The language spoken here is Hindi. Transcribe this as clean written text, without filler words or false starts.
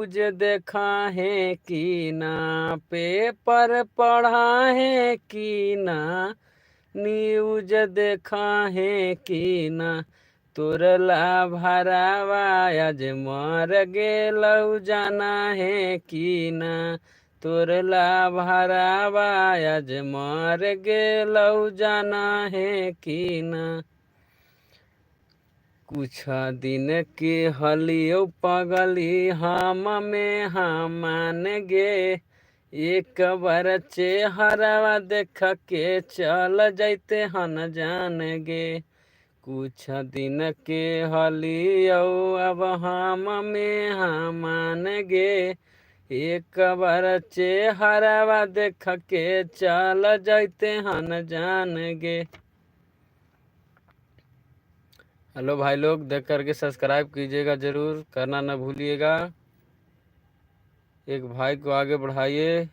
तुझे देखा है कि ना, पेपर पढ़ा है कि ना, न्यूज देखा है कि ना, तोरला भरावा आज मर गेलौ जाना है कि ना, तोरला भरावा आज मर गेलौ जाना है कि ना। कुछ दिन के हलियो पगली हम में हम मान गे, एक बार चेहरा देख के चल जैते हन जान गे। कुछ दिन के हलियो अब हम में हम मान गे, एक बार चेहरा देख के चल जैते हन जान गे। हेलो भाई लोग, देख करके सब्सक्राइब कीजिएगा, जरूर करना ना भूलिएगा। एक भाई को आगे बढ़ाइए।